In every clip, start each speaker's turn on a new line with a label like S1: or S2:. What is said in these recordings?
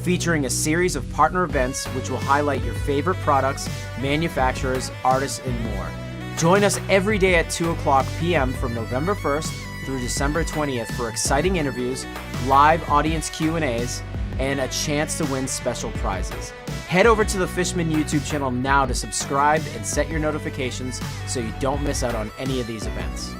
S1: featuring a series of partner events which will highlight your favorite products, manufacturers, artists, and more. Join us every day at 2:00 p.m. from November 1st through December 20th for exciting interviews, live audience Q&As, and a chance to win special prizes. Head over to the Fishman YouTube channel now to subscribe and set your notifications so you don't miss out on any of these events.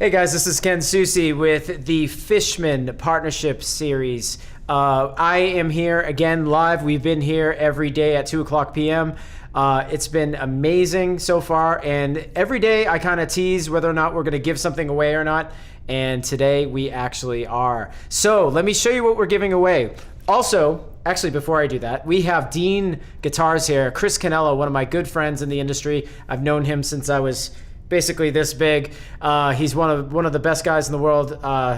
S1: Hey guys, this is Ken Susi with the Fishman Partnership Series. I am here again live. We've been here every day at 2 o'clock p.m. It's been amazing so far, and every day I kind of tease whether or not we're going to give something away or not, and today we actually are. So let me show you what we're giving away. Also, actually, before I do that, we have Dean Guitars here. Chris Cannella, one of my good friends in the industry. I've known him since I was basically this big. He's one of the best guys in the world.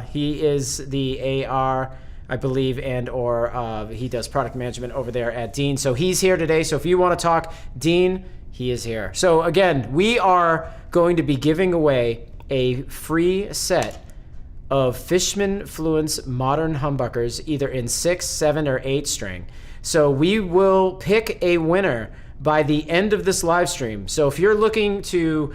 S1: He is the AR, I believe, or he does product management over there at Dean. So he's here today. So if you want to talk Dean, he is here. So again, we are going to be giving away a free set of Fishman Fluence modern humbuckers, either in 6, 7, or 8 string. So we will pick a winner by the end of this live stream. So if you're looking to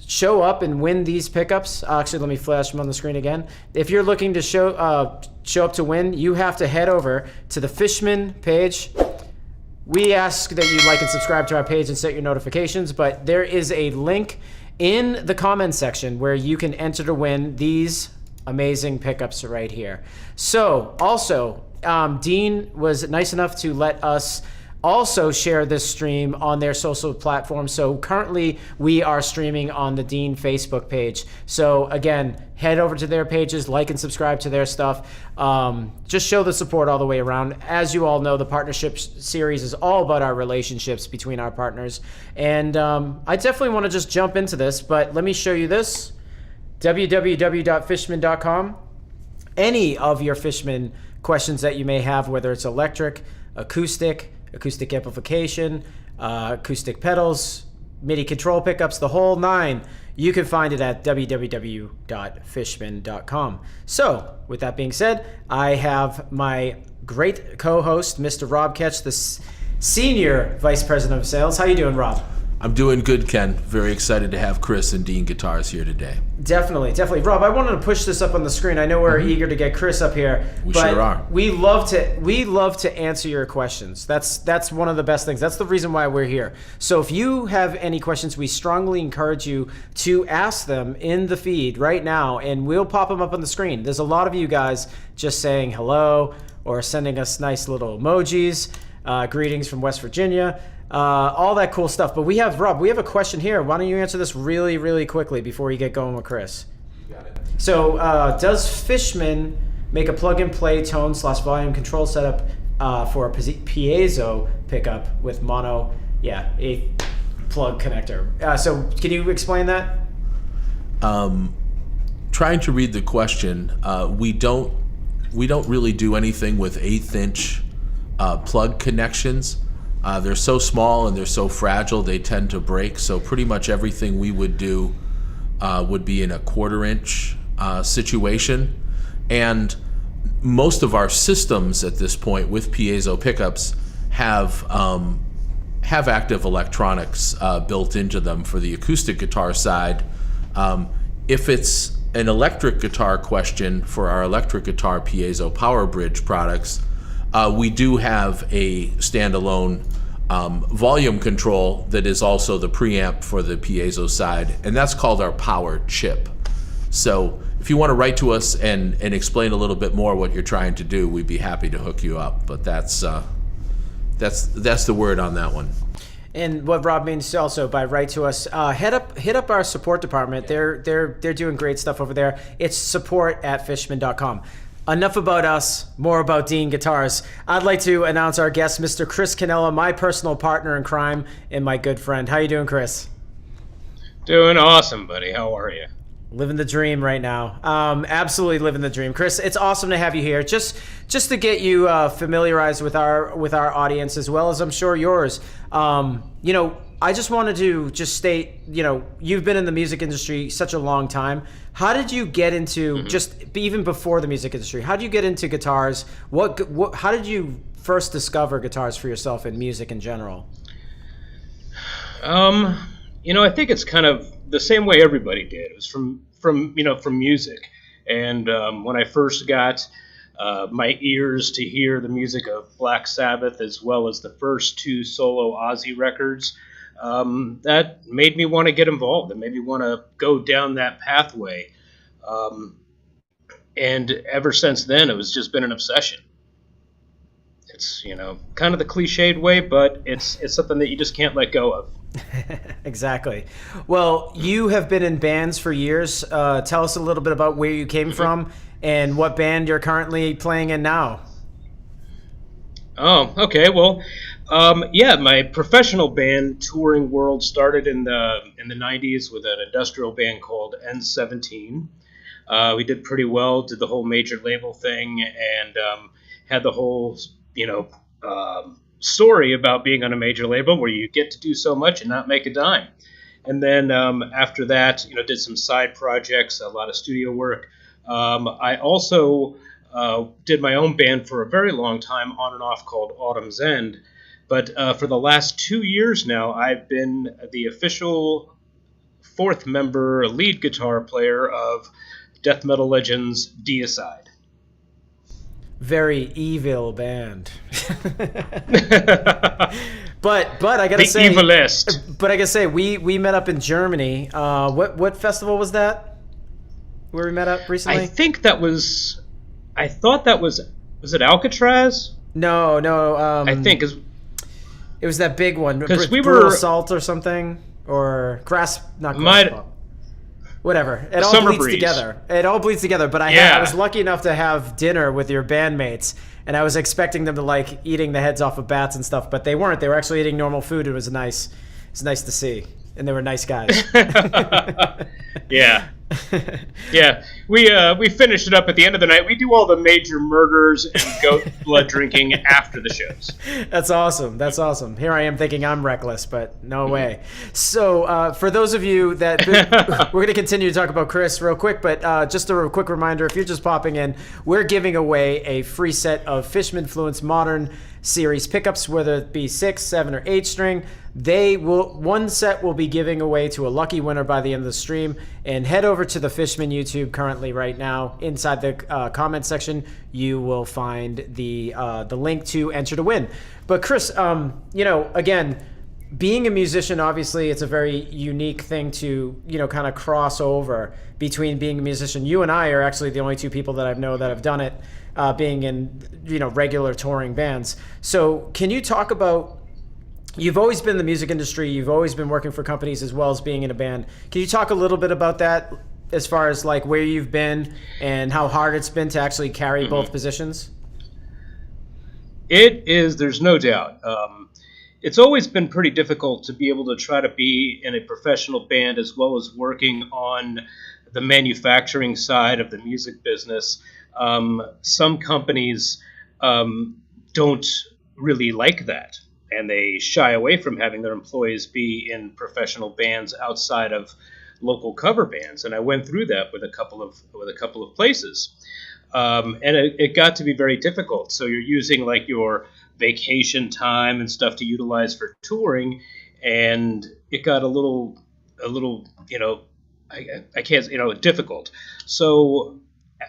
S1: show up and win these pickups, actually let me flash them on the screen again. If you're looking to show up to win, you have to head over to the Fishman page. We ask that you like and subscribe to our page and set your notifications, but there is a link in the comments section where you can enter to win these amazing pickups right here. So also, Dean was nice enough to let us also share this stream on their social platform. So currently we are streaming on the Dean Facebook page. So again, head over to their pages, like and subscribe to their stuff. Just show the support all the way around. As you all know, the partnership series is all about our relationships between our partners. And I definitely want to just jump into this, but let me show you this. www.fishman.com. Any of your Fishman questions that you may have, whether it's electric, acoustic amplification, acoustic pedals, MIDI control pickups, the whole nine, you can find it at www.fishman.com. So with that being said, I have my great co-host, Mr. Rob Ketch, the Senior Vice President of Sales. How you doing, Rob?
S2: I'm doing good, Ken. Very excited to have Chris and Dean Guitars here today.
S1: Definitely. Rob, I wanted to push this up on the screen. I know we're eager to get Chris up here.
S2: We sure are.
S1: We love to answer your questions. That's one of the best things. That's the reason why we're here. So if you have any questions, we strongly encourage you to ask them in the feed right now, and we'll pop them up on the screen. There's a lot of you guys just saying hello or sending us nice little emojis, greetings from West Virginia. All that cool stuff. But we have, Rob, we have a question here. Why don't you answer this really, really quickly before you get going with Chris?
S2: You got it.
S1: So does Fishman make a plug-and-play tone/volume control setup for a piezo pickup with mono, a plug connector? So can you explain that?
S2: Trying to read the question, we don't really do anything with 1/8-inch plug connections. They're so small and they're so fragile, they tend to break. So pretty much everything we would do would be in a 1/4-inch situation. And most of our systems at this point with piezo pickups have active electronics built into them for the acoustic guitar side. If it's an electric guitar question for our electric guitar piezo power bridge products, we do have a standalone volume control that is also the preamp for the piezo side, and that's called our power chip. So if you want to write to us and explain a little bit more what you're trying to do, we'd be happy to hook you up. But that's the word on that one.
S1: And what Rob means also by write to us, hit up our support department. They're doing great stuff over there. It's support@fishman.com. Enough about us, more about Dean Guitars. I'd like to announce our guest, Mr. Chris Cannella, my personal partner in crime and my good friend. How you doing, Chris?
S3: Doing awesome, buddy. How are you?
S1: Living the dream right now. Absolutely living the dream. Chris, it's awesome to have you here. Just to get you familiarized with our audience, as well as I'm sure yours. I just wanted to just state, you've been in the music industry such a long time. How did you get into, just even before the music industry, how did you get into guitars? How did you first discover guitars for yourself and music in general?
S3: I think it's kind of the same way everybody did. It was from music. And when I first got my ears to hear the music of Black Sabbath, as well as the first 2 solo Ozzy records, that made me want to get involved. It made me want to go down that pathway. And ever since then, it was just been an obsession. It's, kind of the cliched way, but it's something that you just can't let go of.
S1: Exactly. Well, you have been in bands for years. Tell us a little bit about where you came from and what band you're currently playing in now.
S3: Oh, okay. Well, yeah, my professional band touring world started in the '90s with an industrial band called N17. We did pretty well, did the whole major label thing, and had the whole story about being on a major label where you get to do so much and not make a dime. And then after that, did some side projects, a lot of studio work. I also did my own band for a very long time, on and off, called Autumn's End. But for the last 2 years now, I've been the official fourth member lead guitar player of death metal legends Deicide.
S1: Very evil band. but I gotta
S3: The
S1: say,
S3: evilest.
S1: But I gotta say, we met up in Germany. What festival was that? Where we met up recently?
S3: I thought that was it Alcatraz?
S1: No.
S3: I think
S1: it was that big one.
S3: 'Cause we
S1: Brutal
S3: were-
S1: Assault or something, or not
S3: Might-
S1: Grass. Whatever. It all
S3: Summer
S1: bleeds
S3: Breeze.
S1: together. It all bleeds together. But I
S3: Yeah.
S1: was lucky enough to have dinner with your bandmates, and I was expecting them to like eating the heads off of bats and stuff, but they weren't. They were actually eating normal food. It was nice. It's nice to see, and they were nice guys.
S3: Yeah. Yeah, we finished it up at the end of the night. We do all the major murders and goat blood drinking after the shows.
S1: That's awesome. That's awesome. Here I am thinking I'm reckless, but no way. So for those of you that we're going to continue to talk about Chris real quick, but just a real quick reminder, if you're just popping in, we're giving away a free set of Fishman Fluence Modern Series pickups, whether it be 6, 7, or 8 string. One set will be giving away to a lucky winner by the end of the stream. And head over to the Fishman YouTube currently right now. Inside the comment section, you will find the link to enter to win. But Chris, again, being a musician, obviously, it's a very unique thing to kind of cross over between being a musician. You and I are actually the only two people that I know that have done it, being in regular touring bands. So can you talk about? You've always been in the music industry. You've always been working for companies as well as being in a band. Can you talk a little bit about that as far as like where you've been and how hard it's been to actually carry both positions?
S3: It is, there's no doubt. It's always been pretty difficult to be able to try to be in a professional band as well as working on the manufacturing side of the music business. Some companies don't really like that, and they shy away from having their employees be in professional bands outside of local cover bands. And I went through that with a couple of places, and it got to be very difficult. So you're using like your vacation time and stuff to utilize for touring, and it got a little I can't difficult. So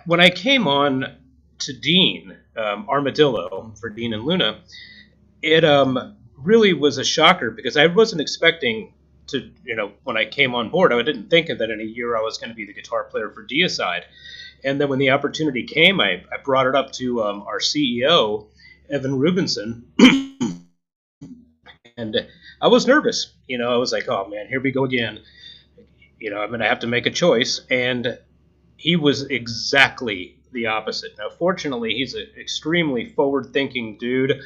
S3: when I came on to Dean Armadillo for Dean and Luna, it really was a shocker because I wasn't expecting to, when I came on board, I didn't think that in a year I was going to be the guitar player for Deicide. And then when the opportunity came, I brought it up to our CEO, Evan Rubinson, and I was nervous. I was like, oh man, here we go again. I'm going to have to make a choice. And he was exactly the opposite. Now, fortunately, he's an extremely forward-thinking dude,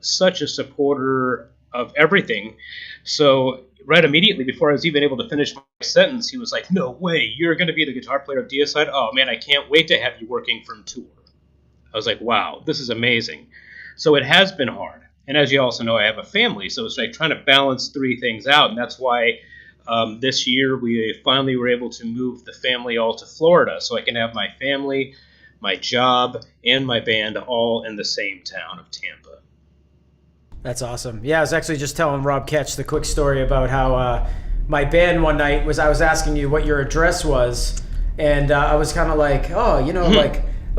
S3: such a supporter of everything. So right immediately before I was even able to finish my sentence, he was like, no way, you're going to be the guitar player of Deicide? Oh, man, I can't wait to have you working from tour. I was like, wow, this is amazing. So it has been hard. And as you also know, I have a family, so it's like trying to balance three things out, and that's why this year we finally were able to move the family all to Florida so I can have my family, my job, and my band all in the same town of Tampa.
S1: That's awesome. Yeah, I was actually just telling Rob Ketch the quick story about how my band one night I was asking you what your address was, and I was kind of like, oh,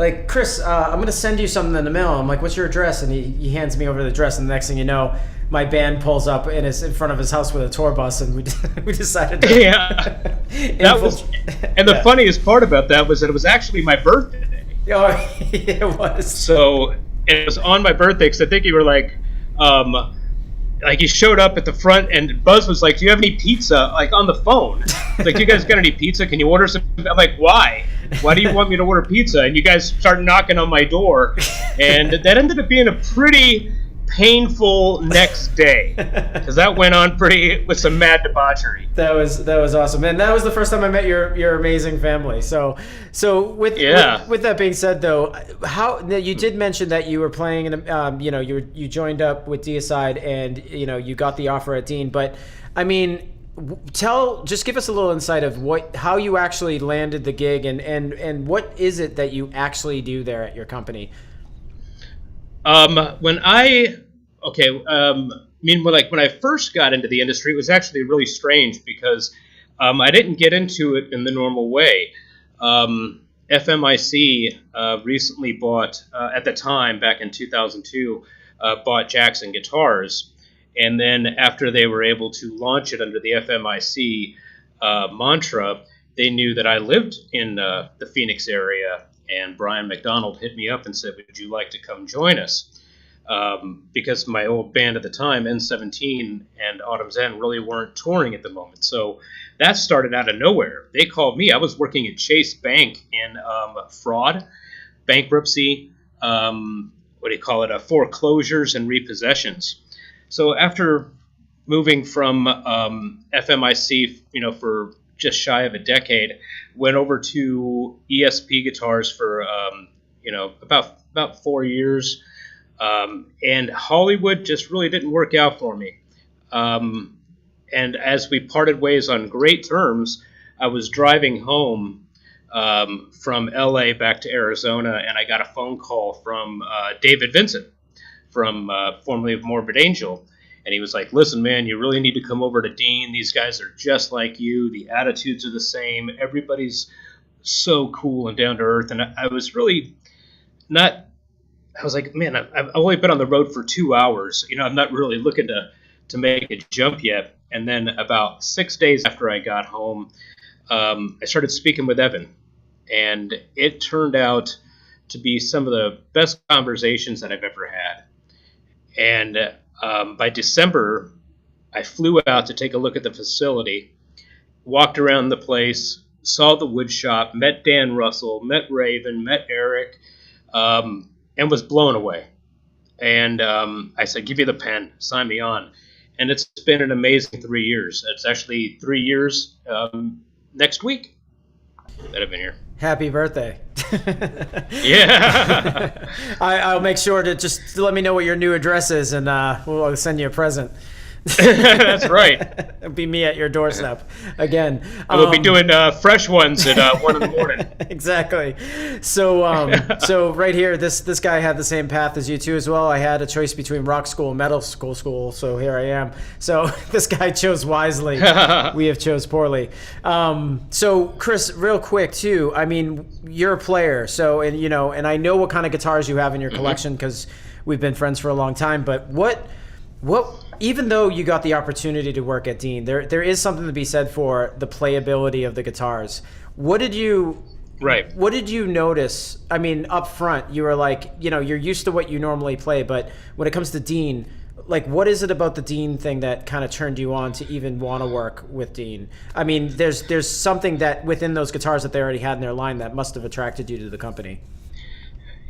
S1: like, Chris, I'm going to send you something in the mail. I'm like, what's your address? And he hands me over the address. And the next thing you know, my band pulls up and is in front of his house with a tour bus. And we decided to.
S3: Yeah. And the funniest part about that was that it was actually my birthday.
S1: Oh, it was.
S3: So it was on my birthday because I think you were like you showed up at the front and Buzz was like, "Do you have any pizza?" Like on the phone. It's like, "Do you guys got any pizza? Can you order some?" I'm like, "Why? Why do you want me to order pizza?" And you guys start knocking on my door, and that ended up being a pretty painful next day because that went on with some mad debauchery.
S1: That was awesome, and that was the first time I met your amazing family. So with that being said, though, how you did mention that you were playing in you joined up with Deicide and you got the offer at Dean, but I mean, just give us a little insight of how you actually landed the gig and what is it that you actually do there at your company.
S3: When I first got into the industry, it was actually really strange because I didn't get into it in the normal way. FMIC recently bought, at the time, back in 2002, bought Jackson Guitars. And then after they were able to launch it under the FMIC mantra, they knew that I lived in the Phoenix area. And Brian McDonald hit me up and said, "Would you like to come join us?" Because my old band at the time, N17 and Autumn's End, really weren't touring at the moment. So that started out of nowhere. They called me. I was working at Chase Bank in fraud, bankruptcy, foreclosures and repossessions. So after moving from FMIC, for just shy of a decade, went over to ESP Guitars for about 4 years, and Hollywood just really didn't work out for me. And as we parted ways on great terms, I was driving home from LA back to Arizona, and I got a phone call from David Vincent, from formerly of Morbid Angel. And he was like, "Listen, man, you really need to come over to Dean. These guys are just like you. The attitudes are the same. Everybody's so cool and down to earth." And I was really not, I was like, man, I've only been on the road for 2 hours. I'm not really looking to make a jump yet. And then about 6 days after I got home, I started speaking with Evan. And it turned out to be some of the best conversations that I've ever had. And by December, I flew out to take a look at the facility, walked around the place, saw the wood shop, met Dan Russell, met Raven, met Eric, and was blown away. And I said, "Give me the pen, sign me on." And it's been an amazing 3 years. It's actually 3 years next week that I've been here.
S1: Happy birthday.
S3: Yeah.
S1: I'll make sure to just let me know what your new address is, and we'll send you a present.
S3: That's right.
S1: It'll be me at your doorstep again.
S3: We'll be doing fresh ones at 1 a.m.
S1: Exactly. So right here, this guy had the same path as you two as well. I had a choice between rock school and metal school, so here I am. So this guy chose wisely. We have chose poorly. So Chris, real quick too. I mean, you're a player, so and I know what kind of guitars you have in your collection because we've been friends for a long time. But what even though you got the opportunity to work at Dean, there is something to be said for the playability of the guitars. What did you notice? I mean, up front, you were like, you're used to what you normally play, but when it comes to Dean, like, what is it about the Dean thing that kind of turned you on to even want to work with Dean? I mean, there's something that within those guitars that they already had in their line that must have attracted you to the company.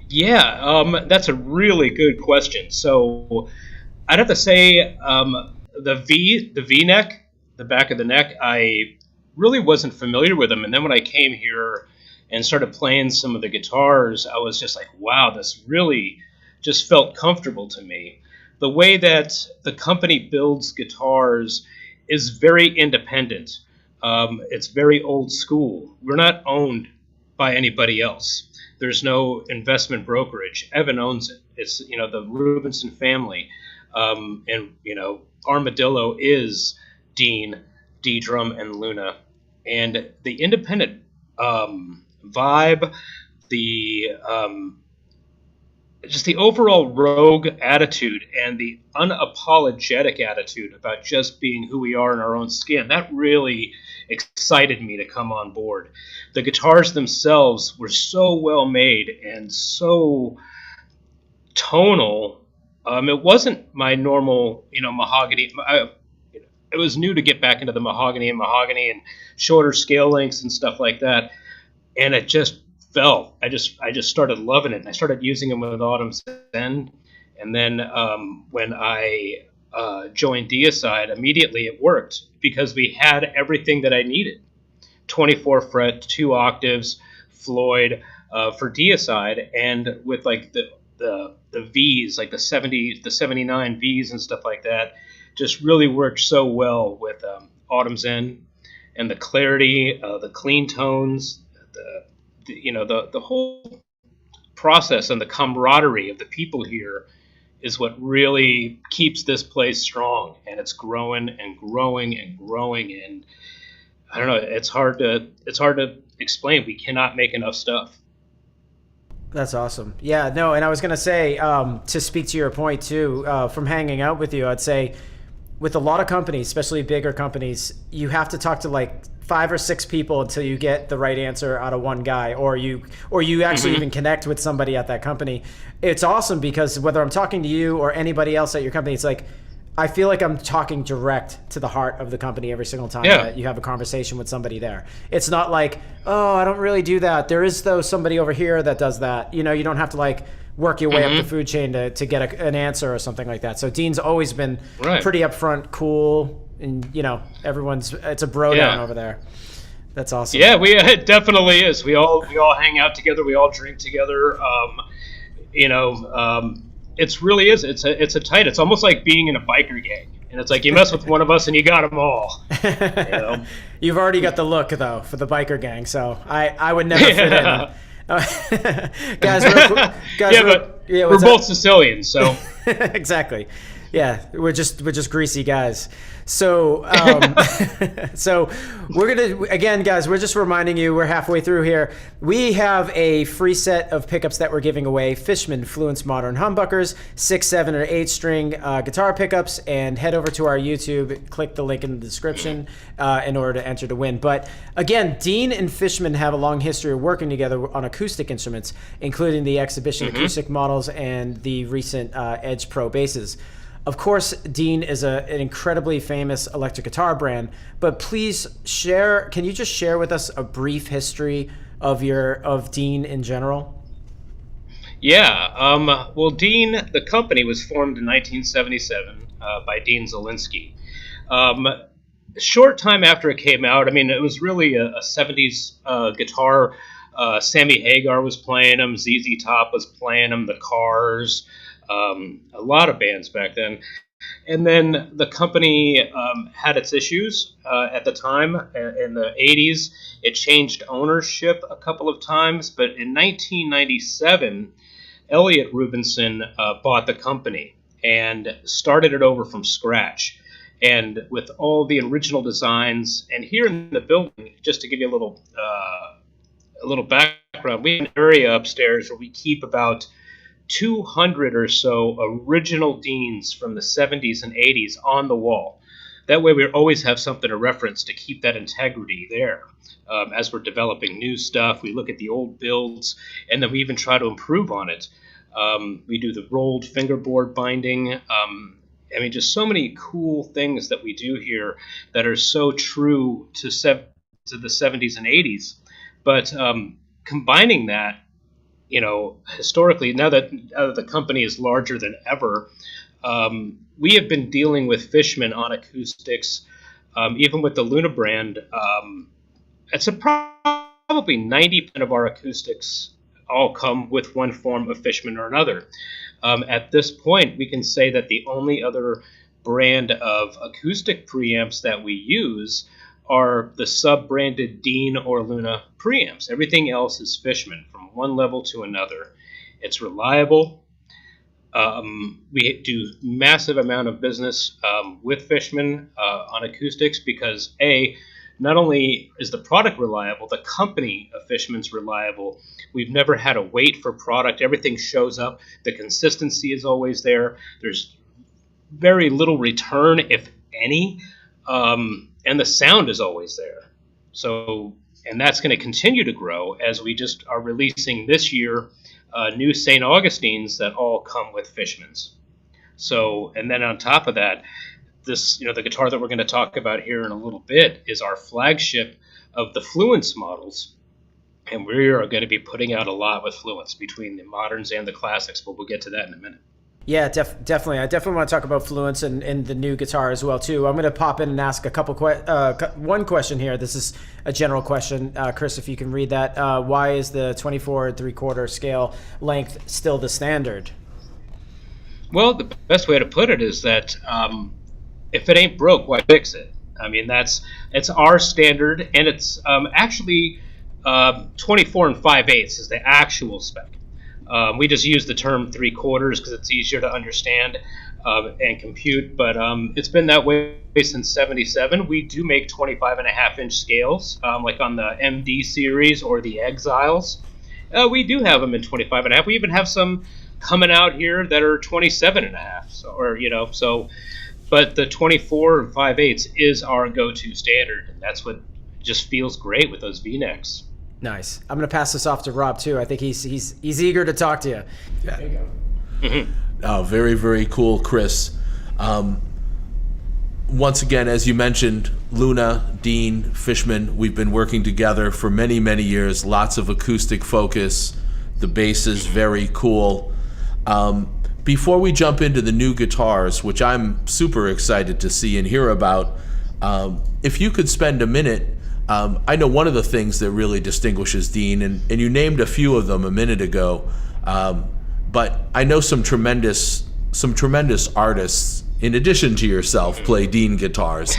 S3: Yeah, that's a really good question. So I'd have to say the V-neck, the back of the neck, I really wasn't familiar with them. And then when I came here and started playing some of the guitars, I was just like, wow, this really just felt comfortable to me. The way that the company builds guitars is very independent. It's very old school. We're not owned by anybody else. There's no investment brokerage. Evan owns it. It's, the Rubinson family. And Armadillo is Dean, D-Drum, and Luna. And the independent vibe, the just the overall rogue attitude and the unapologetic attitude about just being who we are in our own skin. That really excited me to come on board. The guitars themselves were so well made and so tonal. It wasn't my normal, mahogany. It was new to get back into the mahogany and shorter scale lengths and stuff like that. And it just felt, I just started loving it. And I started using them with Autumn's End. And then when I joined Deicide, immediately it worked because we had everything that I needed. 24 fret, 2 octaves, Floyd for Deicide, and with like the V's, like the 79 V's and stuff like that, just really worked so well with Autumn's End, and the clarity, the clean tones, the whole process and the camaraderie of the people here is what really keeps this place strong, and it's growing and growing and growing. And I don't know, it's hard to explain. We cannot make enough stuff.
S1: That's awesome. Yeah, no, and I was going to say, to speak to your point too, from hanging out with you, I'd say with a lot of companies, especially bigger companies, you have to talk to like 5 or 6 people until you get the right answer out of one guy, or you actually even connect with somebody at that company. It's awesome because whether I'm talking to you or anybody else at your company, it's like, I feel like I'm talking direct to the heart of the company every single time that you have a conversation with somebody there. It's not like, oh, I don't really do that. There is, though, somebody over here that does that. You don't have to like work your way up the food chain to get an answer or something like that. So Dean's always been pretty upfront, cool, and it's a bro down over there. That's awesome.
S3: Yeah, it definitely is. We all hang out together. We all drink together. It's really is. It's a tight. It's almost like being in a biker gang, and it's like you mess with one of us and you got them all.
S1: You've already got the look though for the biker gang, so I would never fit in. We're both Sicilians, so exactly. Yeah, we're just greasy guys. So so we're gonna, again, guys, we're just reminding you, we're halfway through here. We have a free set of pickups that we're giving away: Fishman Fluence modern humbuckers, 6, 7, or 8 string guitar pickups, and head over to our YouTube, click the link in the description in order to enter to win. But again, Dean and Fishman have a long history of working together on acoustic instruments, including the exhibition acoustic models and the recent Edge Pro basses. Of course, Dean is an incredibly famous electric guitar brand, but please can you just share with us a brief history of Dean in general?
S3: Yeah, well, Dean, the company was formed in 1977 by Dean Zielinski. A short time after it came out, it was really a 70s guitar. Sammy Hagar was playing them, ZZ Top was playing them, The Cars, a lot of bands back then. And then the company had its issues at the time. In the 80s, it changed ownership a couple of times. But in 1997, Elliot Rubinson bought the company and started it over from scratch. And with all the original designs, and here in the building, just to give you a little background, we have an area upstairs where we keep about 200 or so original Deans from the 70s and 80s on the wall. That way we always have something to reference to keep that integrity there. As we're developing new stuff, we look at the old builds, and then we even try to improve on it. We do the rolled fingerboard binding. Just so many cool things that we do here that are so true to the 70s and 80s. But combining that, historically, now that the company is larger than ever, we have been dealing with Fishman on acoustics, even with the Luna brand. It's probably 90% of our acoustics all come with one form of Fishman or another. At this point, we can say that the only other brand of acoustic preamps that we use are the sub-branded Dean or Luna preamps. Everything else is Fishman from one level to another. It's reliable. We do massive amount of business with Fishman on acoustics because A, not only is the product reliable, the company of Fishman's reliable. We've never had to wait for product. Everything shows up. The consistency is always there. There's very little return, if any, and the sound is always there. So, and that's going to continue to grow as we just are releasing this year new St. Augustines that all come with Fishman's. So, and then on top of that, this, the guitar that we're going to talk about here in a little bit is our flagship of the Fluence models. And we are going to be putting out a lot with Fluence between the moderns and the classics, but we'll get to that in a minute.
S1: Yeah, definitely. I definitely want to talk about Fluence and the new guitar as well too. I'm going to pop in and ask a couple one question here. This is a general question, Chris. If you can read that, why is the 24 3/4 scale length still the standard?
S3: Well, the best way to put it is that if it ain't broke, why fix it? I mean, it's our standard, and it's actually 24 5/8 is the actual spec. We just use the term 3/4 because it's easier to understand and compute, but it's been that way since '77. We do make 25.5-inch scales, like on the MD series or the Exiles. We do have them in 25.5. We even have some coming out here that are 27.5. So, but the 24 5/8 is our go-to standard, and that's what just feels great with those V-necks.
S1: Nice. I'm going to pass this off to Rob too. I think he's eager to talk to you.
S2: Yeah.
S1: There you go.
S3: Mm-hmm.
S2: Oh, very, very cool, Chris. Once again, as you mentioned, Luna, Dean, Fishman, we've been working together for many, many years. Lots of acoustic focus. The bass is very cool. Before we jump into the new guitars, which I'm super excited to see and hear about, if you could spend a minute, I know one of the things that really distinguishes Dean, and you named a few of them a minute ago, but I know some tremendous artists, in addition to yourself, play Dean guitars.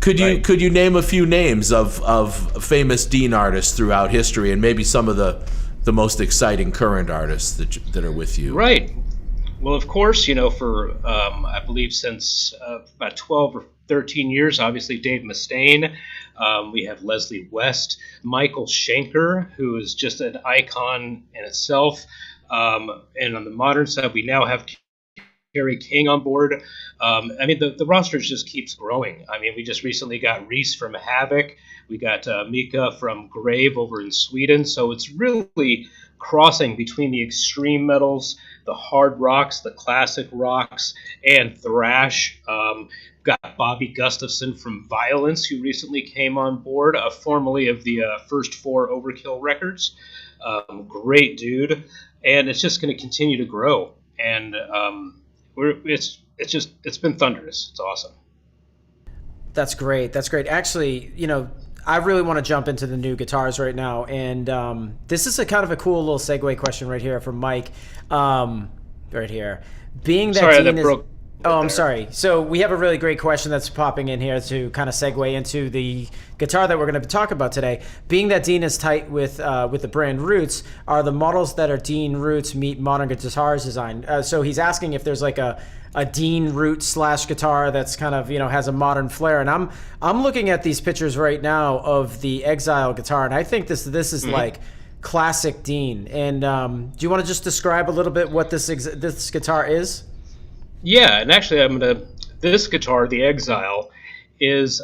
S2: Could you name a few names of famous Dean artists throughout history, and maybe some of the most exciting current artists that are with you?
S3: Right. Well, of course, for I believe since about 12 or 13 years, obviously Dave Mustaine. We have Leslie West, Michael Schenker, who is just an icon in itself. And on the modern side, we now have Kerry King on board. I mean, the roster just keeps growing. I mean, we just recently got Reese from Havoc. We got Mika from Grave over in Sweden. So it's really crossing between the extreme metals, the hard rocks, the classic rocks, and thrash. Got Bobby Gustafson from Violence, who recently came on board, formerly of the first 4 Overkill records. Great dude, and it's just going to continue to grow. And it's been thunderous. It's awesome.
S1: That's great. Actually, I really want to jump into the new guitars right now, and this is a kind of a cool little segue question right here from Mike, right here. Being that Dean is. Oh, I'm sorry. So we have a really great question that's popping in here to kind of segue into the guitar that we're going to talk about today. Being that Dean is tight with the brand Roots, are the models that are Dean Roots meet modern guitars design? So he's asking if there's like a Dean Roots / guitar that's kind of has a modern flair. And I'm looking at these pictures right now of the Exile guitar, and I think this is like classic Dean. And do you want to just describe a little bit what this guitar is?
S3: Yeah, and actually, this guitar, the Exile, is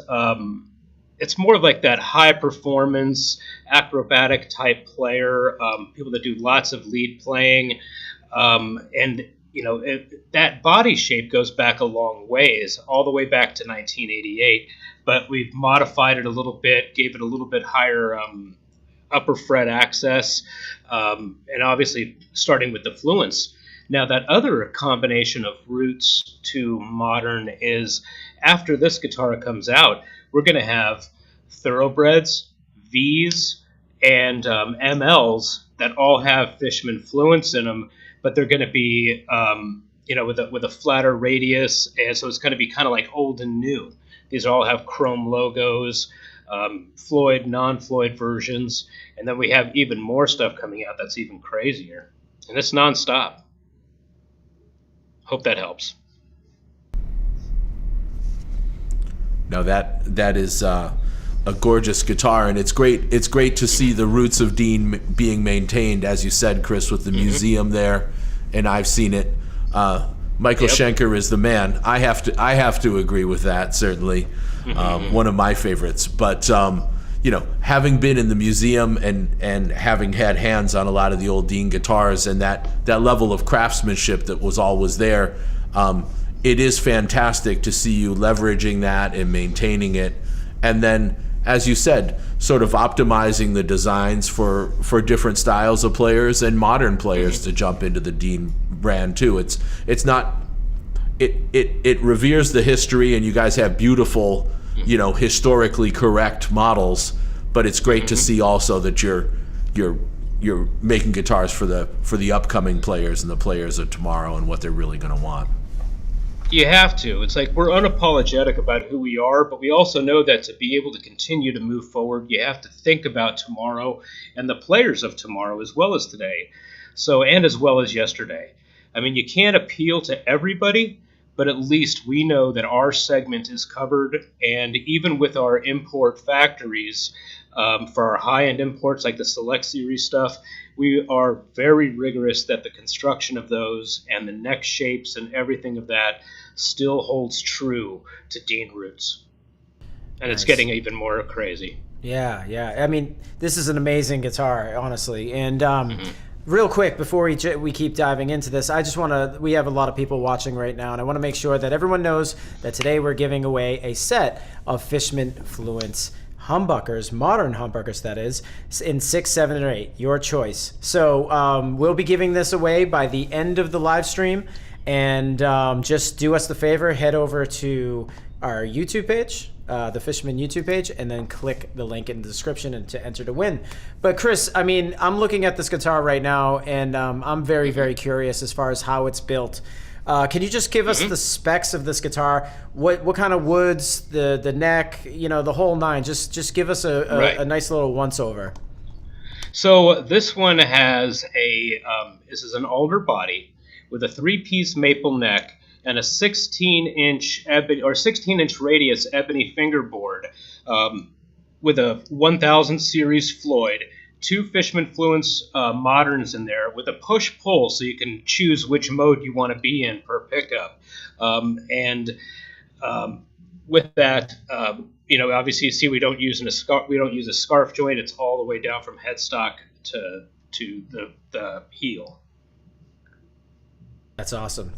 S3: it's more of like that high performance acrobatic type player. People that do lots of lead playing, and that body shape goes back a long ways, all the way back to 1988. But we've modified it a little bit, gave it a little bit higher upper fret access, and obviously starting with the Fluence. Now, that other combination of Roots to modern is, after this guitar comes out, we're going to have Thoroughbreds, Vs, and MLs that all have Fishman Fluence in them, but they're going to be, with a flatter radius, and so it's going to be kind of like old and new. These all have chrome logos, Floyd, non-Floyd versions, and then we have even more stuff coming out that's even crazier, and it's nonstop. Hope that helps.
S2: No, that is a gorgeous guitar, and it's great. It's great to see the roots of Dean being maintained, as you said, Chris, with the museum there, and I've seen it. Michael Schenker is the man. I have to agree with that. Certainly, one of my favorites. But having been in the museum and having had hands on a lot of the old Dean guitars and that level of craftsmanship that was always there, it is fantastic to see you leveraging that and maintaining it, and then, as you said, sort of optimizing the designs for different styles of players and modern players to jump into the Dean brand too. It's not it reveres the history, and you guys have beautiful, historically correct models, but it's great to see also that you're making guitars for the upcoming players and the players of tomorrow and what they're really going to want.
S3: You have to. It's like we're unapologetic about who we are, but we also know that to be able to continue to move forward, you have to think about tomorrow and the players of tomorrow as well as today, and as well as yesterday. I mean, you can't appeal to everybody, but at least we know that our segment is covered, and even with our import factories, for our high-end imports like the Select Series stuff, we are very rigorous that the construction of those and the neck shapes and everything of that still holds true to Dean roots. And It's getting even more crazy.
S1: Yeah. I mean, this is an amazing guitar, honestly. And real quick, before we keep diving into this, we have a lot of people watching right now, and I want to make sure that everyone knows that today we're giving away a set of Fishman Fluence humbuckers, modern humbuckers that is, in 6, 7, or 8, your choice. So we'll be giving this away by the end of the live stream, and just do us the favor, head over to our YouTube page, the Fishman YouTube page, and then click the link in the description and to enter to win. But Chris, I mean, I'm looking at this guitar right now, and I'm very, very curious as far as how it's built. Can you just give us the specs of this guitar? What kind of woods, the neck, the whole nine? Just give us a nice little once over.
S3: So this one has this is an alder body with a 3-piece maple neck and a 16-inch radius ebony fingerboard, with a 1000 series Floyd, 2 Fishman Fluence moderns in there with a push-pull, so you can choose which mode you want to be in per pickup. With that, obviously you see we don't use a scarf joint. It's all the way down from headstock to the heel.
S1: That's awesome.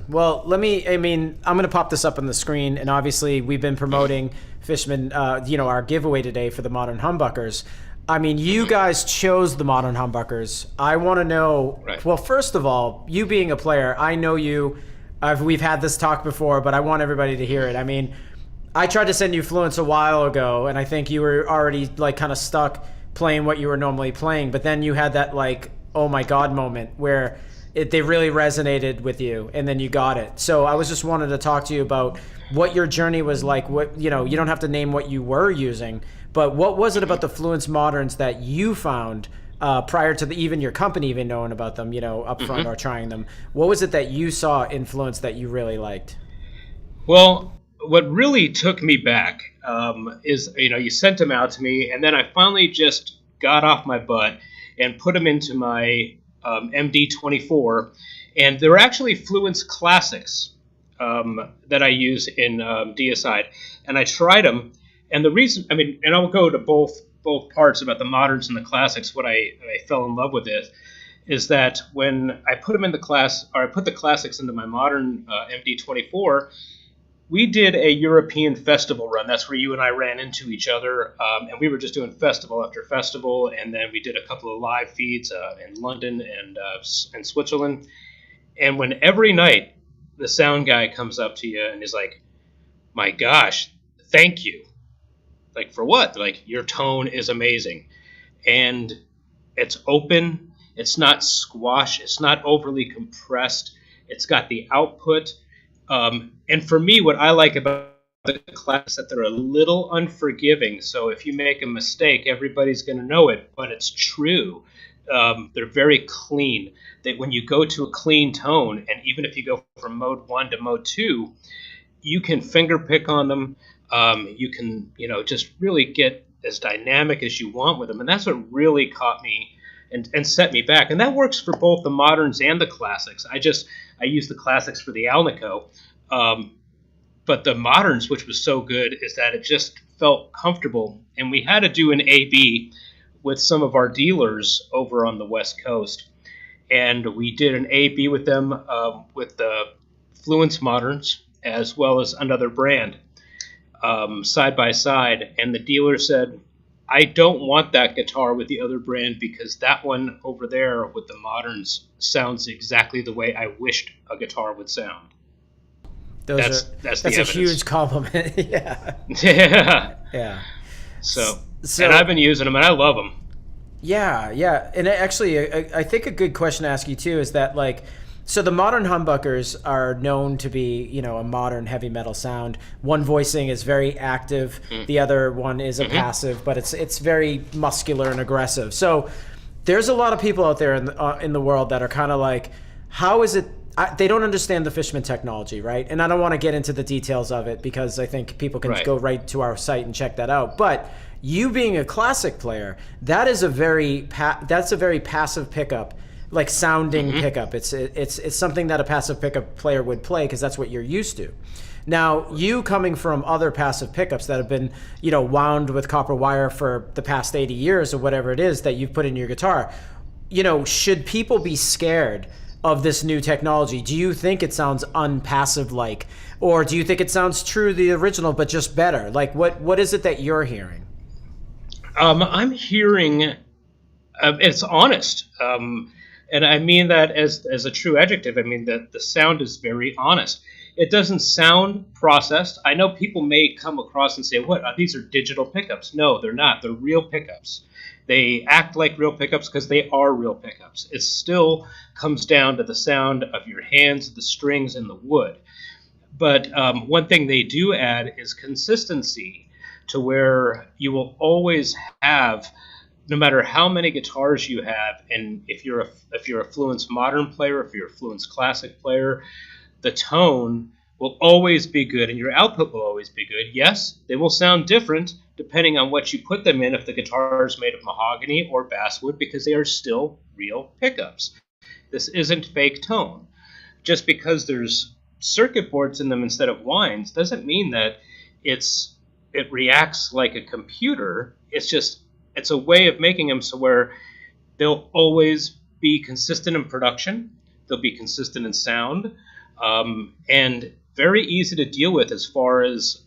S1: Well, I'm going to pop this up on the screen, and obviously we've been promoting Fishman, our giveaway today for the modern humbuckers. I mean, you guys chose the modern humbuckers. I want to know, well, first of all, you being a player, I know you. We've had this talk before, but I want everybody to hear it. I mean, I tried to send you Fluence a while ago, and I think you were already kind of stuck playing what you were normally playing, but then you had that oh my God moment where they really resonated with you, and then you got it. So I was just wanted to talk to you about what your journey was like. What you don't have to name what you were using, but what was it about the Fluence Moderns that you found prior to even your company even knowing about them, up front or trying them? What was it that you saw in Fluence that you really liked?
S3: Well, what really took me back is, you sent them out to me, and then I finally just got off my butt and put them into my MD24, and they're actually Fluence Classics that I use in DSI, and I tried them, and the reason, and I'll go to both parts about the moderns and the classics. What I fell in love with is that when I put them in I put the classics into my modern MD24, we did a European festival run. That's where you and I ran into each other, and we were just doing festival after festival, and then we did a couple of live feeds in London and Switzerland. And when every night the sound guy comes up to you and is like, "My gosh, thank you." Like, for what? Like, your tone is amazing. And it's open. It's not squash. It's not overly compressed. It's got the output. And for me, what I like about the class is that they're a little unforgiving. So if you make a mistake, everybody's going to know it, but it's true. They're very clean. That when you go to a clean tone, and even if you go from mode 1 to mode 2, you can finger pick on them. You can, just really get as dynamic as you want with them. And that's what really caught me and set me back. And that works for both the moderns and the classics. I use the classics for the Alnico. But the moderns, which was so good, is that it just felt comfortable. And we had to do an A/B with some of our dealers over on the West Coast. And we did an A/B with them with the Fluence moderns as well as another brand side by side. And the dealer said, I don't want that guitar with the other brand because that one over there with the moderns sounds exactly the way I wished a guitar would sound. That's a
S1: huge compliment. Yeah.
S3: Yeah. So, and I've been using them and I love them.
S1: Yeah. And actually, I think a good question to ask you too is that, like, so the modern humbuckers are known to be, a modern heavy metal sound. One voicing is very active. The other one is a passive, but it's very muscular and aggressive. So there's a lot of people out there in the world that are kind of like, how is it? They don't understand the Fishman technology, right? And I don't want to get into the details of it because I think people can go right to our site and check that out. But you being a classic player, that is a very passive pickup, like sounding pickup. It's something that a passive pickup player would play because that's what you're used to. Now, you coming from other passive pickups that have been, wound with copper wire for the past 80 years or whatever it is that you've put in your guitar, should people be scared of this new technology? Do you think it sounds unpassive like, or do you think it sounds true to the original but just better? Like, what is it that you're hearing?
S3: I'm hearing it's honest, and I mean that as a true adjective. I mean that the sound is very honest. It doesn't sound processed. I know people may come across and say, "What? These are digital pickups." No, they're not. They're real pickups. They act like real pickups because they are real pickups. It still comes down to the sound of your hands, the strings, and the wood. But one thing they do add is consistency, to where you will always have, no matter how many guitars you have, and if you're a Fluence modern player, if you're a Fluence classic player, the tone will always be good and your output will always be good. Yes, they will sound different depending on what you put them in, if the guitar is made of mahogany or basswood, because they are still real pickups. This isn't fake tone. Just because there's circuit boards in them instead of winds doesn't mean that it reacts like a computer. It's a way of making them so where they'll always be consistent in production, they'll be consistent in sound, and very easy to deal with as far as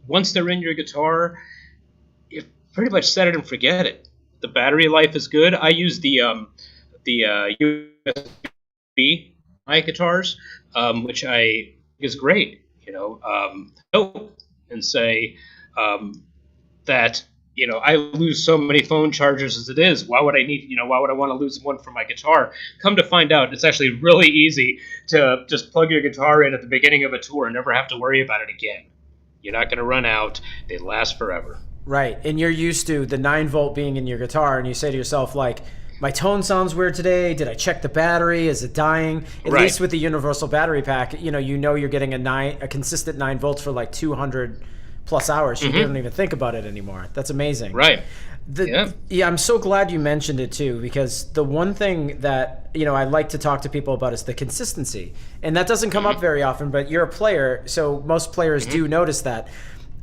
S3: once they're in your guitar, you pretty much set it and forget it. The battery life is good. I use the USB my guitars, which I think is great. And say that I lose so many phone chargers as it is. Why would I want to lose one for my guitar? Come to find out, it's actually really easy to just plug your guitar in at the beginning of a tour and never have to worry about it again. You're not going to run out. They last forever.
S1: Right, and you're used to the 9-volt being in your guitar, and you say to yourself, like, my tone sounds weird today. Did I check the battery? Is it dying? At least with the universal battery pack, you're getting a consistent 9 volts for like 200 plus hours. You don't even think about it anymore. That's amazing.
S3: Right.
S1: Yeah, I'm so glad you mentioned it too, because the one thing that I like to talk to people about is the consistency, and that doesn't come up very often. But you're a player, so most players do notice that.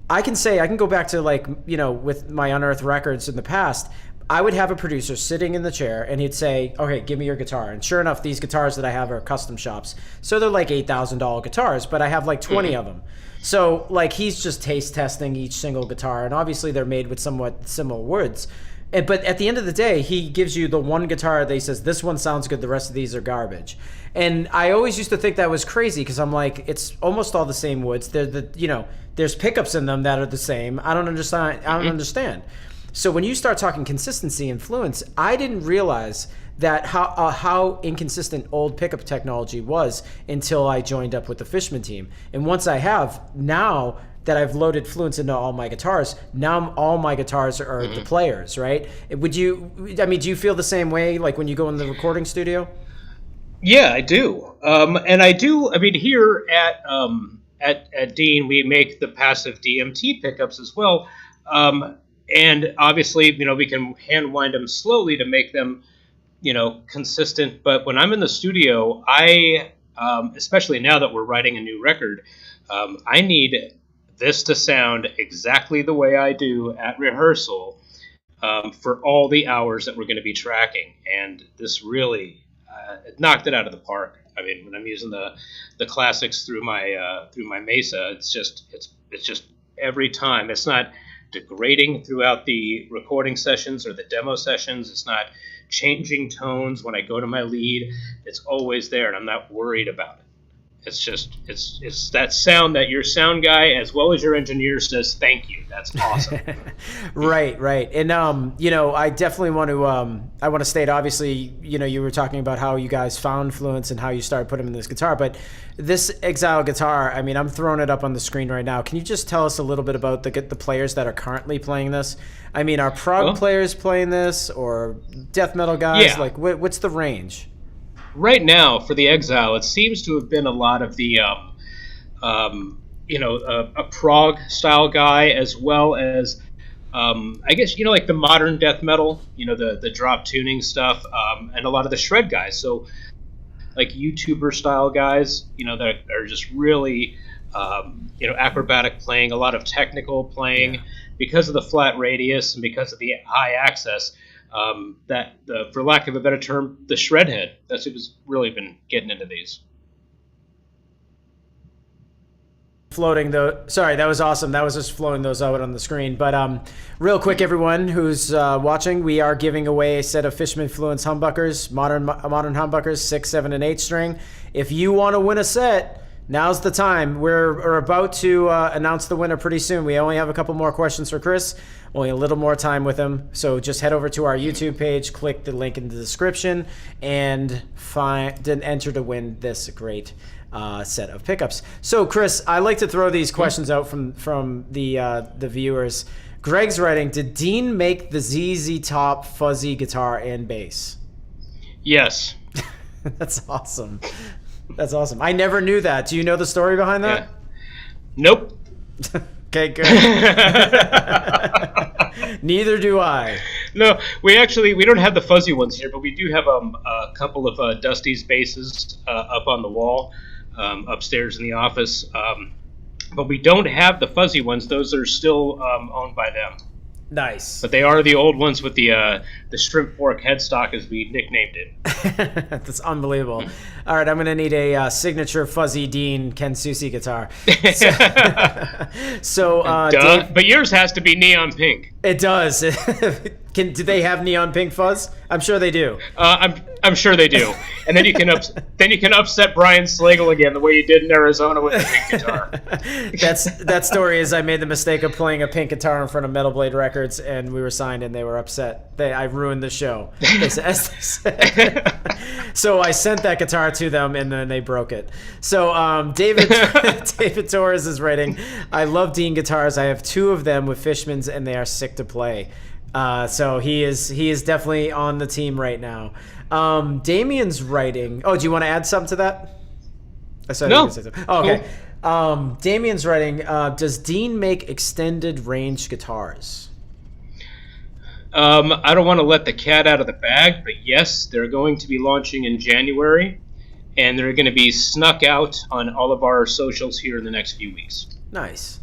S1: I can go back to with my Unearthed records in the past. I would have a producer sitting in the chair and he'd say, okay, give me your guitar. And sure enough, these guitars that I have are custom shops. So they're like $8,000 guitars, but I have like 20 of them. So like he's just taste testing each single guitar. And obviously they're made with somewhat similar woods. But at the end of the day, he gives you the one guitar that he says, this one sounds good, the rest of these are garbage. And I always used to think that was crazy because I'm like, it's almost all the same woods. There's pickups in them that are the same. I don't understand. So when you start talking consistency and Fluence, I didn't realize that how inconsistent old pickup technology was until I joined up with the Fishman team. And once I have, now that I've loaded Fluence into all my guitars, now all my guitars are the players, right? Do you feel the same way like when you go in the recording studio?
S3: Yeah, I do. And I do, here at at Dean, we make the passive DMT pickups as well. And obviously, we can hand wind them slowly to make them, consistent. But when I'm in the studio, especially now that we're writing a new record, I need this to sound exactly the way I do at rehearsal for all the hours that we're going to be tracking. And this really knocked it out of the park. I mean, when I'm using the classics through my Mesa, it's just every time. It's not degrading throughout the recording sessions or the demo sessions. It's not changing tones when I go to my lead. It's always there, and I'm not worried about it. It's that sound that your sound guy as well as your engineer says thank you. That's awesome.
S1: Right. And I definitely want to state, obviously, you were talking about how you guys found Fluence and how you started putting in this guitar, but this Exile guitar, I mean, I'm throwing it up on the screen right now. Can you just tell us a little bit about the players that are currently playing this? I mean, are prog players playing this or death metal guys?
S3: Yeah.
S1: Like what's the range?
S3: Right now, for the Exile, it seems to have been a lot of the, a prog style guy, as well as, I guess, like the modern death metal, the drop tuning stuff, and a lot of the shred guys. So, like YouTuber style guys, that are just really, acrobatic playing, a lot of technical playing, because of the flat radius and because of the high access. For lack of a better term, the shred head. That's who's really been getting into these.
S1: Floating though, sorry, that was awesome. That was just flowing those out on the screen. But real quick, everyone who's watching, we are giving away a set of Fishman Fluence humbuckers, modern humbuckers, 6, 7, and 8 string. If you want to win a set, now's the time. We're about to announce the winner pretty soon. We only have a couple more questions for Chris. Only a little more time with him. So just head over to our YouTube page, click the link in the description, and enter to win this great set of pickups. So Chris, I like to throw these questions out from the viewers. Greg's writing, did Dean make the ZZ Top fuzzy guitar and bass?
S3: Yes.
S1: That's awesome. That's awesome. I never knew that. Do you know the story behind that?
S3: Yeah. Nope.
S1: Okay, good. Neither do I.
S3: No, we don't have the fuzzy ones here, but we do have a couple of Dusty's basses up on the wall upstairs in the office. But we don't have the fuzzy ones. Those are still owned by them.
S1: Nice.
S3: But they are the old ones with the shrimp fork headstock, as we nicknamed it.
S1: That's unbelievable. All right, I'm going to need a signature fuzzy Dean Ken Susi guitar. So Dave,
S3: but yours has to be neon pink.
S1: It does. Do they have neon pink fuzz? I'm sure they do.
S3: I'm sure they do. And then you can upset Brian Slagle again the way you did in Arizona with the pink guitar.
S1: That story is I made the mistake of playing a pink guitar in front of Metal Blade Records, and we were signed, and they were upset. I ruined the show. So I sent that guitar to them, and then they broke it. So David Torres is writing, I love Dean guitars. I have 2 of them with Fishman's, and they are sick to play. So he is definitely on the team right now. Damien's writing. Oh, do you want to add something to that?
S3: No.
S1: Oh, okay. Cool. Damien's writing. Does Dean make extended range guitars?
S3: I don't want to let the cat out of the bag, but yes, they're going to be launching in January, and they're going to be snuck out on all of our socials here in the next few weeks.
S1: Nice.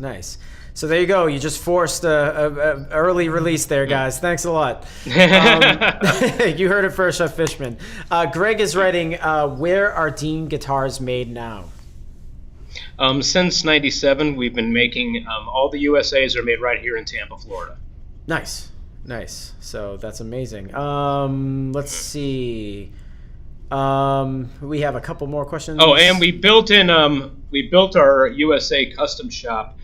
S1: So there you go. You just forced a early release there, guys. Thanks a lot. You heard it first, Chef Fishman. Greg is writing, where are Dean guitars made now?
S3: Since '97, we've been making all the USAs are made right here in Tampa, Florida.
S1: Nice. So that's amazing. Let's see. We have a couple more questions.
S3: Oh, and we built our USA custom shop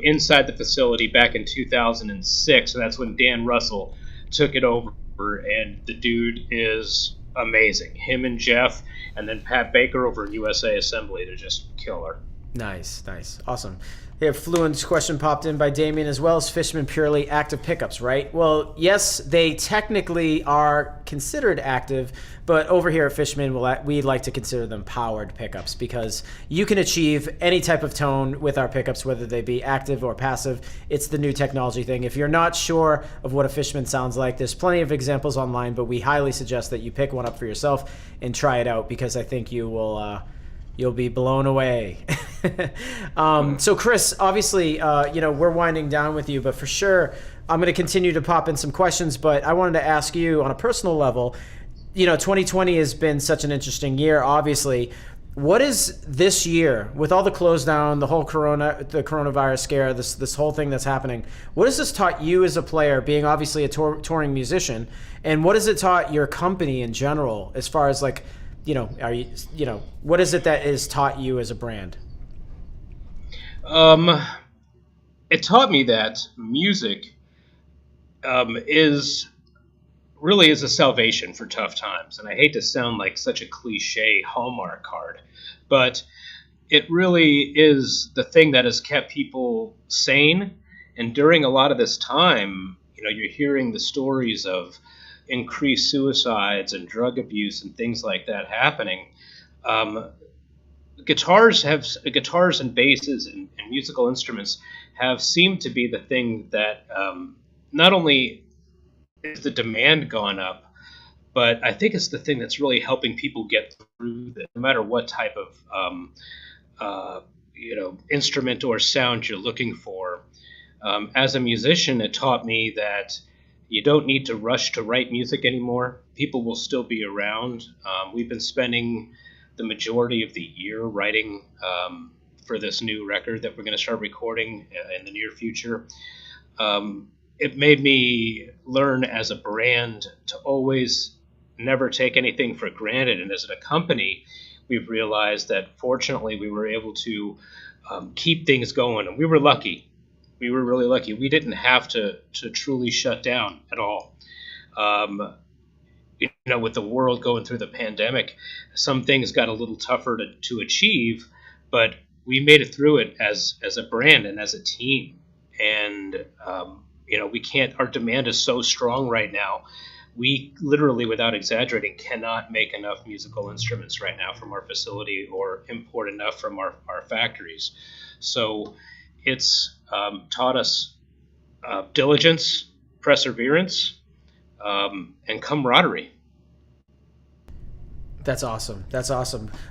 S3: inside the facility back in 2006. So that's when Dan Russell took it over, and the dude is amazing. Him and Jeff, and then Pat Baker over in USA Assembly, they're just killer.
S1: Nice. Awesome. We have Fluence question popped in by Damien as well. As Fishman purely active pickups, right? Well, yes, they technically are considered active, but over here at Fishman, we like to consider them powered pickups because you can achieve any type of tone with our pickups, whether they be active or passive. It's the new technology thing. If you're not sure of what a Fishman sounds like, there's plenty of examples online, but we highly suggest that you pick one up for yourself and try it out because I think you will... you'll be blown away. So Chris, obviously, we're winding down with you, but for sure, I'm going to continue to pop in some questions, but I wanted to ask you on a personal level, 2020 has been such an interesting year, obviously. What is this year, with all the close down, the whole the coronavirus scare, this whole thing that's happening, what has this taught you as a player, being obviously a touring musician, and what has it taught your company in general, as far as like, what is it that has taught you as a brand?
S3: It taught me that music is a salvation for tough times. And I hate to sound like such a cliche Hallmark card, but it really is the thing that has kept people sane. And during a lot of this time, you're hearing the stories of increased suicides and drug abuse and things like that happening. Guitars and basses and musical instruments have seemed to be the thing that not only is the demand gone up, but I think it's the thing that's really helping people get through this, no matter what type of instrument or sound you're looking for. As a musician, it taught me that you don't need to rush to write music anymore. People will still be around. We've been spending the majority of the year writing for this new record that we're going to start recording in the near future. It made me learn as a brand to always never take anything for granted. And as a company, we've realized that fortunately we were able to keep things going. And we were lucky. We were really lucky. We didn't have to truly shut down at all. With the world going through the pandemic, some things got a little tougher to achieve, but we made it through it as a brand and as a team. And, our demand is so strong right now. We literally, without exaggerating, cannot make enough musical instruments right now from our facility or import enough from our factories. So it's taught us diligence, perseverance, and camaraderie.
S1: That's awesome.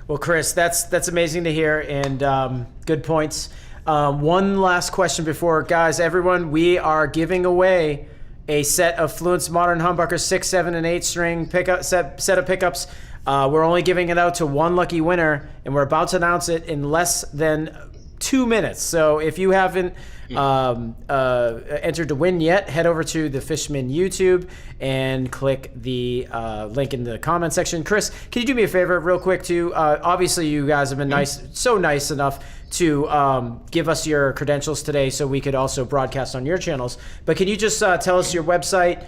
S1: Well, Chris, that's amazing to hear, and good points. One last question before, guys, everyone, we are giving away a set of Fluence Modern Humbucker 6, 7, and 8 string pickup set of pickups. We're only giving it out to one lucky winner, and we're about to announce it in less than 2 minutes. So if you haven't entered to win yet, head over to the Fishman YouTube and click the link in the comment section. Chris, can you do me a favor real quick too? Obviously you guys have been nice enough to give us your credentials today so we could also broadcast on your channels. But can you just tell us your website,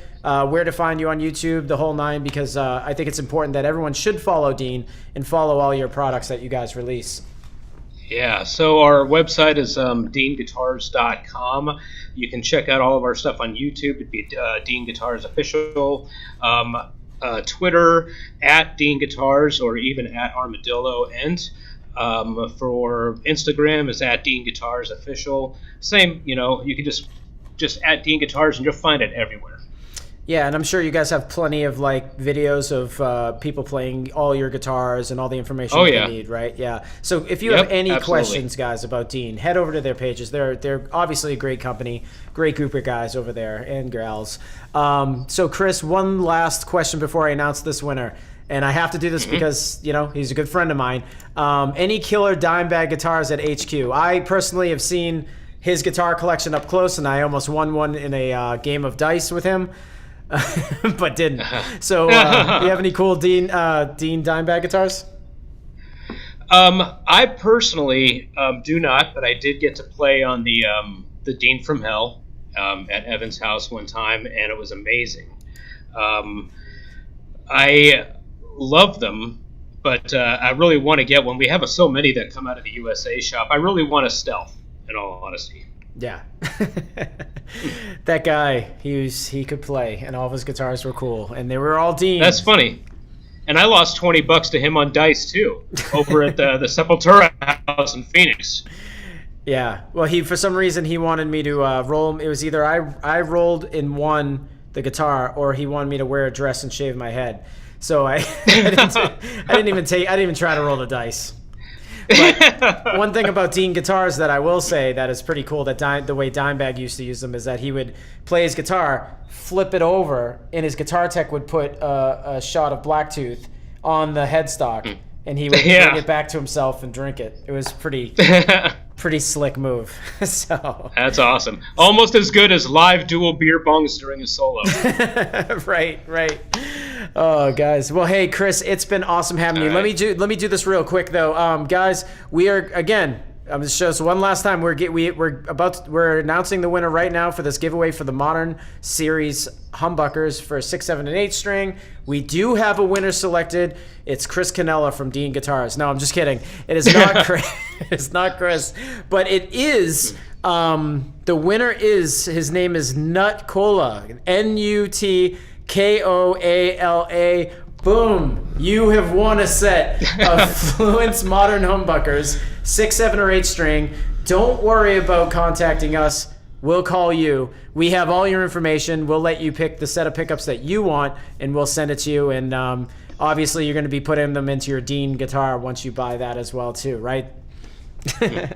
S1: where to find you on YouTube, the whole nine, because I think it's important that everyone should follow Dean and follow all your products that you guys release.
S3: Yeah, so our website is deanguitars.com. You can check out all of our stuff on YouTube. It'd be Dean Guitars Official, Twitter @DeanGuitars, or even @Armadillo. And for Instagram is @Dean Guitars Official. Same, you can just @Dean Guitars and you'll find it everywhere.
S1: Yeah, and I'm sure you guys have plenty of videos of people playing all your guitars and all the information you need, right? Yeah. So if you have any questions, guys, about Dean, head over to their pages. They're obviously a great company, great group of guys over there and gals. So Chris, one last question before I announce this winner. And I have to do this because, he's a good friend of mine. Any killer dime bag guitars at HQ? I personally have seen his guitar collection up close, and I almost won one in a game of dice with him. But didn't. So, do you have any cool Dean dime bag guitars?
S3: I personally do not, but I did get to play on the Dean from Hell at Evan's house one time, and it was amazing. I love them, but I really want to get one. We have so many that come out of the USA shop. I really want a Stealth, in all honesty.
S1: Yeah. That guy, he could play, and all of his guitars were cool, and they were all Dean.
S3: That's funny. And I lost $20 to him on dice too, over at the Sepultura house in Phoenix.
S1: Yeah. Well, for some reason he wanted me to roll. It was either I rolled and won the guitar, or he wanted me to wear a dress and shave my head. So I didn't even try to roll the dice. But one thing about Dean guitars that I will say that is pretty cool, that the way Dimebag used to use them, is that he would play his guitar, flip it over, and his guitar tech would put a shot of Blacktooth on the headstock, and he would bring it back to himself and drink it. It was pretty slick move. So
S3: that's awesome. Almost as good as live dual beer bongs during a solo.
S1: Right. Oh, guys. Well, hey, Chris, it's been awesome having you.
S3: Right.
S1: Let me do this real quick though. Guys, we are again. I'm going to show us one last time. We're announcing the winner right now for this giveaway for the Modern Series humbuckers for 6, 7, and 8 string. We do have a winner selected. It's Chris Cannella from Dean Guitars. No, I'm just kidding. It is not Chris. It's not Chris, but it is. The winner is, his name is Nut Cola. Nutkoala. Boom! You have won a set of Fluence Modern humbuckers, 6, 7, or 8 string. Don't worry about contacting us. We'll call you. We have all your information. We'll let you pick the set of pickups that you want, and we'll send it to you. And obviously, you're going to be putting them into your Dean guitar once you buy that as well, too, right?
S3: There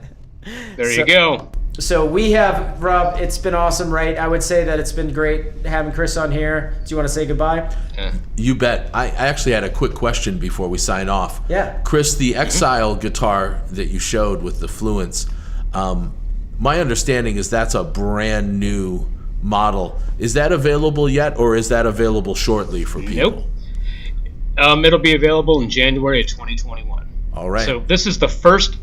S3: you go.
S1: So we have, Rob, it's been awesome, right? I would say that it's been great having Chris on here. Do you want to say goodbye?
S2: You bet. I actually had a quick question before we sign off.
S1: Yeah.
S2: Chris, the Exile guitar that you showed with the Fluence, my understanding is that's a brand new model. Is that available yet, or is that available shortly for people?
S3: Nope. It'll be available in January of 2021.
S2: All right.
S3: So this is the first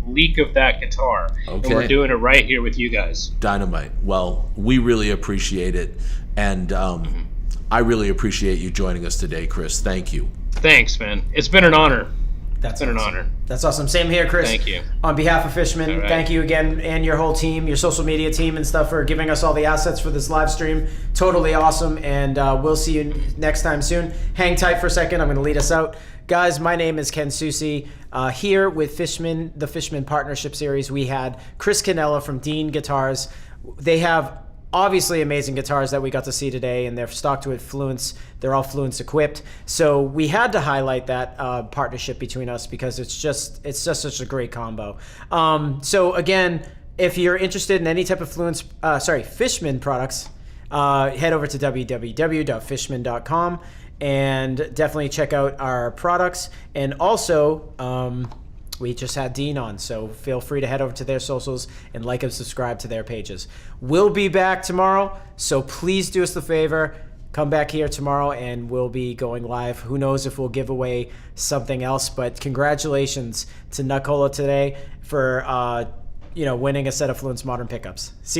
S3: leak of that guitar.
S2: Okay.
S3: And we're doing it right here with you guys.
S2: Dynamite. Well, we really appreciate it, and I really appreciate you joining us today, Chris. Thank you.
S3: Thanks, man. It's been an honor.
S1: That's
S3: been
S1: awesome.
S3: an honor.
S1: That's awesome. Same here, Chris.
S3: Thank you.
S1: On behalf of Fishman, thank you again, and your whole team, your social media team and stuff, for giving us all the assets for this live stream. Totally awesome, and we'll see you next time soon. Hang tight for a second. I'm going to lead us out. Guys, my name is Ken Susi. Here with Fishman, the Fishman Partnership Series, we had Chris Cannella from Dean Guitars. They have obviously amazing guitars that we got to see today, and they're stocked with Fluence. They're all Fluence equipped. So we had to highlight that partnership between us, because it's just such a great combo. So again, if you're interested in any type of Fishman products, head over to www.fishman.com and definitely check out our products. And also, we just had Dean on, so feel free to head over to their socials and like and subscribe to their pages. We'll be back tomorrow, so please do us the favor. Come back here tomorrow, and we'll be going live. Who knows if we'll give away something else, but congratulations to Nucola today for winning a set of Fluence Modern pickups. See you.